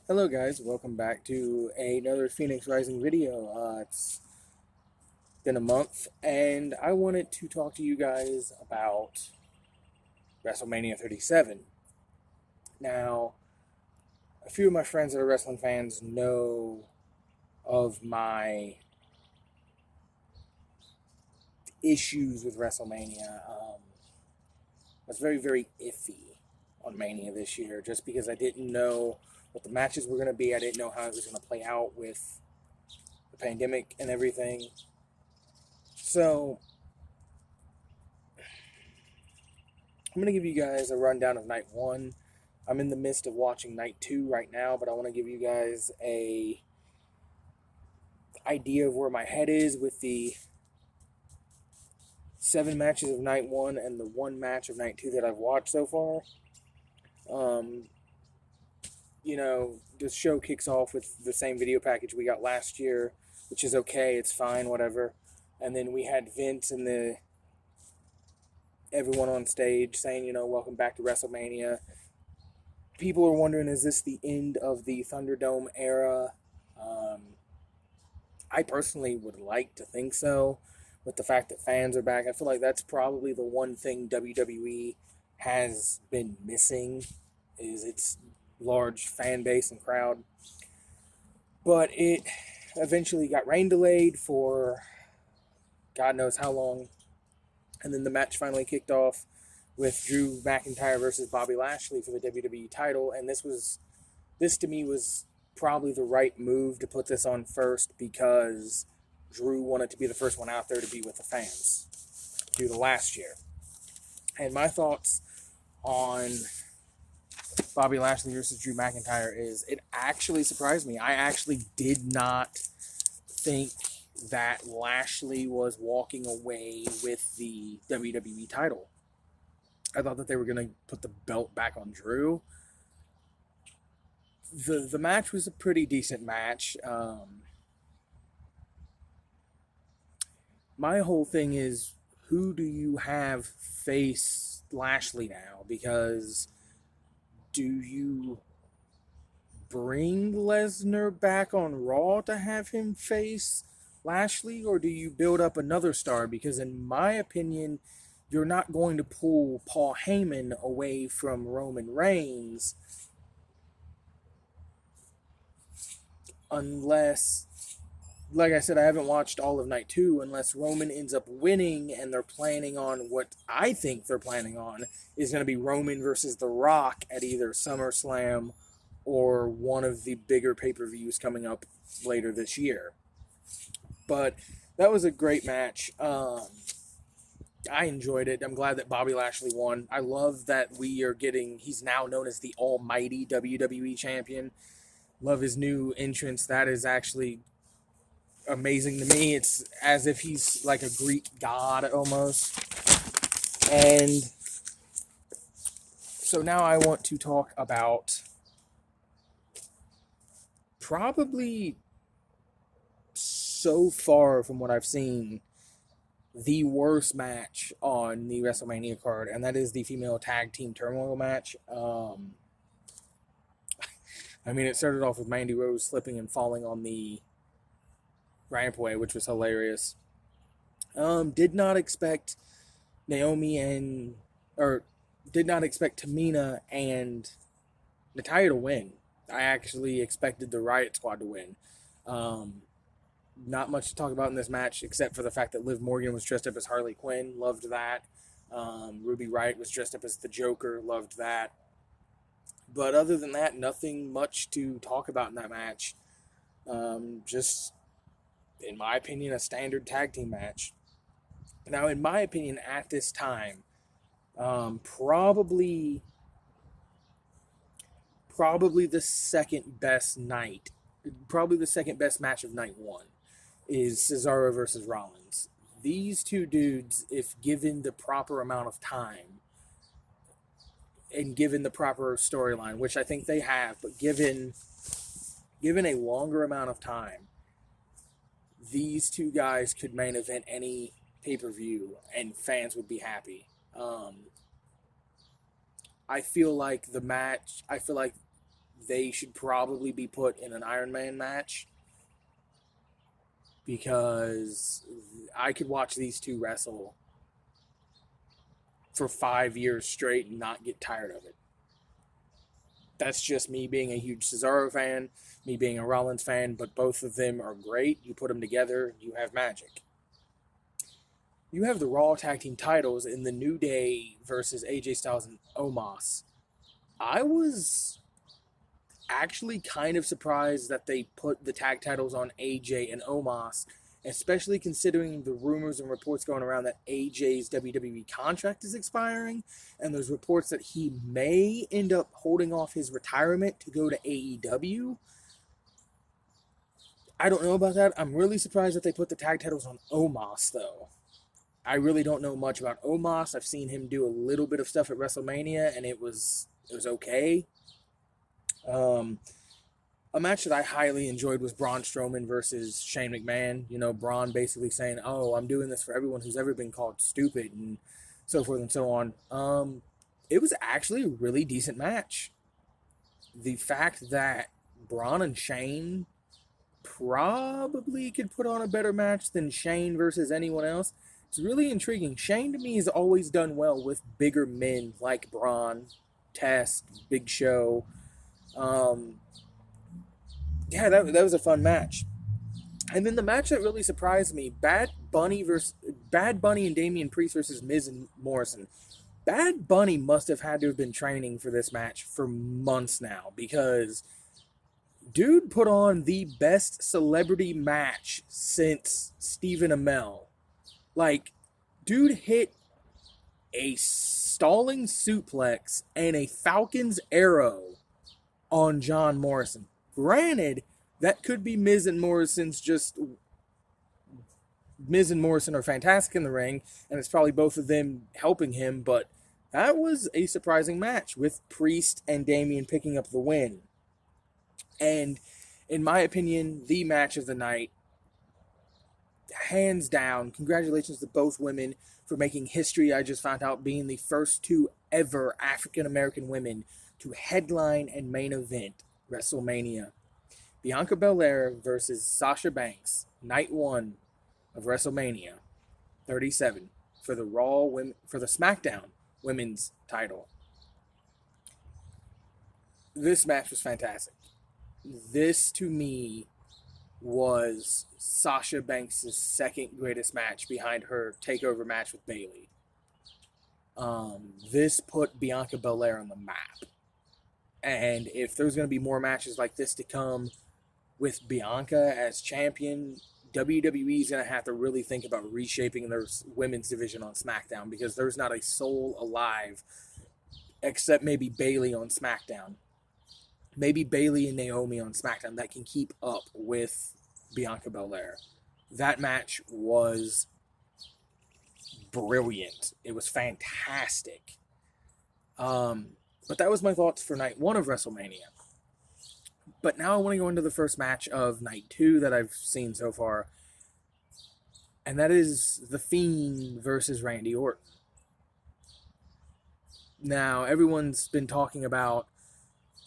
Hello guys, welcome back to another Phoenix Rising video. It's been a month and I wanted to talk to you guys about WrestleMania 37. Now, a few of my friends that are wrestling fans know of my issues with WrestleMania. I was very, very iffy on Mania this year just because I didn't know what the matches were going to be. I didn't know how it was going to play out with the pandemic and everything. So, I'm going to give you guys a rundown of night one. I'm in the midst of watching night two right now, but I want to give you guys a idea of where my head is with the 7 matches of night one and the 1 match of night two that I've watched so far. Um, the show kicks off with the same video package we got last year, which is okay, it's fine, whatever. And then we had Vince and everyone on stage saying, welcome back to WrestleMania. People are wondering, is this the end of the Thunderdome era? I personally would like to think so, with the fact that fans are back. I feel like that's probably the one thing WWE has been missing, is its large fan base and crowd. But it eventually got rain delayed for God knows how long, and then the match finally kicked off with Drew McIntyre versus Bobby Lashley for the WWE title, and this to me was probably the right move to put this on first, because Drew wanted to be the first one out there to be with the fans due to last year. And my thoughts on Bobby Lashley versus Drew McIntyre is, it actually surprised me. I actually did not think that Lashley was walking away with the WWE title. I thought that they were going to put the belt back on Drew. The match was a pretty decent match. My whole thing is, who do you have face Lashley now? Because do you bring Lesnar back on Raw to have him face Lashley, or do you build up another star? Because in my opinion, you're not going to pull Paul Heyman away from Roman Reigns unless, like I said, I haven't watched all of night two, unless Roman ends up winning and they're planning on what I think they're planning on is going to be Roman versus The Rock at either SummerSlam or one of the bigger pay-per-views coming up later this year. But that was a great match. I enjoyed it. I'm glad that Bobby Lashley won. I love that he's now known as the almighty WWE champion. Love his new entrance. That is actually amazing to me. It's as if he's like a Greek god almost. And so now I want to talk about probably, so far from what I've seen, the worst match on the WrestleMania card, and that is the female tag team turmoil match. It started off with Mandy Rose slipping and falling on the rampway, which was hilarious. Did not expect did not expect Tamina and Natalya to win. I actually expected the Riot Squad to win. Not much to talk about in this match, except for the fact that Liv Morgan was dressed up as Harley Quinn. Loved that. Ruby Riott was dressed up as the Joker. Loved that. But other than that, nothing much to talk about in that match. Just, in my opinion, a standard tag team match. Now, in my opinion, at this time, probably the second best match of night one is Cesaro versus Rollins. These two dudes, if given the proper amount of time and given the proper storyline, which I think they have, but given a longer amount of time, these two guys could main event any pay-per-view and fans would be happy. I feel like they should probably be put in an Iron Man match, because I could watch these two wrestle for 5 years straight and not get tired of it. That's just me being a huge Cesaro fan, me being a Rollins fan, but both of them are great. You put them together, you have magic. You have the Raw Tag Team titles in the New Day versus AJ Styles and Omos. I was actually kind of surprised that they put the tag titles on AJ and Omos, especially considering the rumors and reports going around that AJ's WWE contract is expiring, and there's reports that he may end up holding off his retirement to go to AEW. I don't know about that. I'm really surprised that they put the tag titles on Omos, though. I really don't know much about Omos. I've seen him do a little bit of stuff at WrestleMania, and it was okay. A match that I highly enjoyed was Braun Strowman versus Shane McMahon. You know, Braun basically saying, "Oh, I'm doing this for everyone who's ever been called stupid," and so forth and so on. It was actually a really decent match. The fact that Braun and Shane probably could put on a better match than Shane versus anyone else, it's really intriguing. Shane, to me, has always done well with bigger men like Braun, Test, Big Show. Yeah, that was a fun match. And then the match that really surprised me, Bad Bunny and Damian Priest versus Miz and Morrison. Bad Bunny must have had to have been training for this match for months now, because dude put on the best celebrity match since Stephen Amell. Like, dude hit a stalling suplex and a Falcon's arrow on John Morrison. Granted, that could be Miz and Morrison are fantastic in the ring, and it's probably both of them helping him, but that was a surprising match with Priest and Damian picking up the win. And in my opinion, the match of the night, hands down, congratulations to both women for making history. I just found out being the first two ever African-American women to headline and main event WrestleMania. Bianca Belair versus Sasha Banks, night one of WrestleMania 37 for the SmackDown Women's title. This match was fantastic. This, to me, was Sasha Banks' second greatest match behind her takeover match with Bayley. This put Bianca Belair on the map. And if there's going to be more matches like this to come with Bianca as champion, WWE is going to have to really think about reshaping their women's division on SmackDown, because there's not a soul alive except maybe Bayley on SmackDown. Maybe Bayley and Naomi on SmackDown that can keep up with Bianca Belair. That match was brilliant. It was fantastic. But that was my thoughts for night one of WrestleMania. But now I want to go into the first match of night two that I've seen so far. And that is The Fiend versus Randy Orton. Now, everyone's been talking about,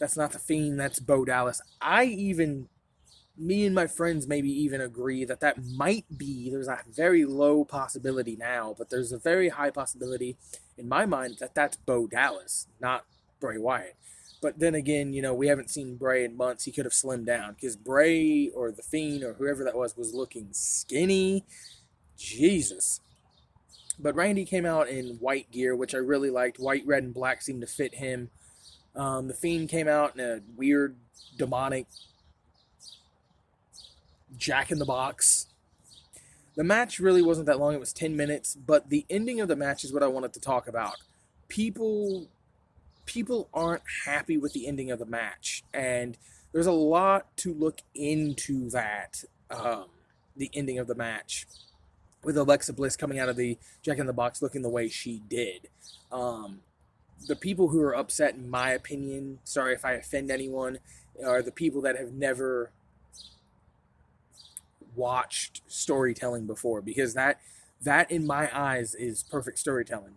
that's not The Fiend, that's Bo Dallas. Me and my friends maybe even agree that might be, there's a very low possibility now, but there's a very high possibility in my mind that that's Bo Dallas, not Bray Wyatt. But then again, we haven't seen Bray in months. He could have slimmed down, because Bray or The Fiend or whoever that was looking skinny. Jesus. But Randy came out in white gear, which I really liked. White, red, and black seemed to fit him. The Fiend came out in a weird, demonic Jack-in-the-Box. The match really wasn't that long. It was 10 minutes. But the ending of the match is what I wanted to talk about. People aren't happy with the ending of the match. And there's a lot to look into that. The ending of the match, with Alexa Bliss coming out of the Jack-in-the-Box looking the way she did. The people who are upset, in my opinion, sorry if I offend anyone, are the people that have never watched storytelling before, because that in my eyes is perfect storytelling.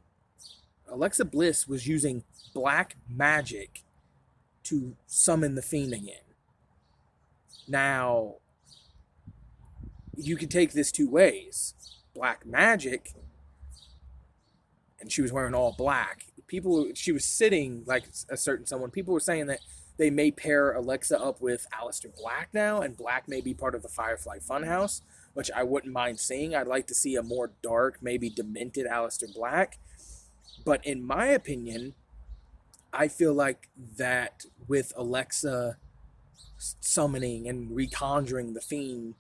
Alexa Bliss was using black magic to summon the Fiend again. Now, you could take this two ways. Black magic, and she was wearing all black. She was sitting like a certain someone. People were saying that they may pair Alexa up with Aleister Black now, and Black may be part of the Firefly Funhouse, which I wouldn't mind seeing. I'd like to see a more dark, maybe demented Aleister Black. But in my opinion, I feel like that with Alexa summoning and reconjuring the Fiend,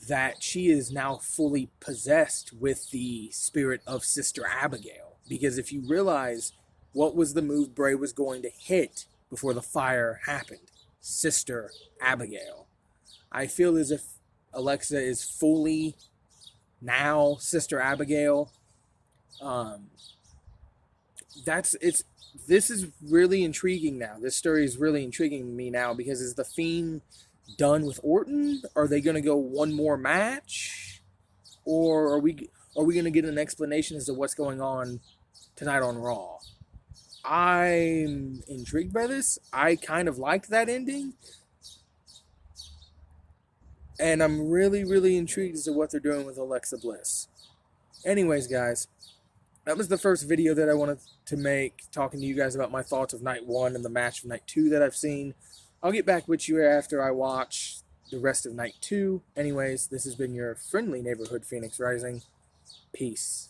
that she is now fully possessed with the spirit of Sister Abigail. Because if you realize what was the move Bray was going to hit before the fire happened, Sister Abigail. I feel as if Alexa is fully now Sister Abigail. This is really intriguing now. This story is really intriguing me now, because is the Fiend done with Orton? Are they going to go one more match? Or are we going to get an explanation as to what's going on tonight on Raw? I'm intrigued by this. I kind of liked that ending. And I'm really, really intrigued as to what they're doing with Alexa Bliss. Anyways, guys, that was the first video that I wanted to make, talking to you guys about my thoughts of Night 1 and the match of Night 2 that I've seen. I'll get back with you after I watch the rest of Night 2. Anyways, this has been your friendly neighborhood Phoenix Rising. Peace.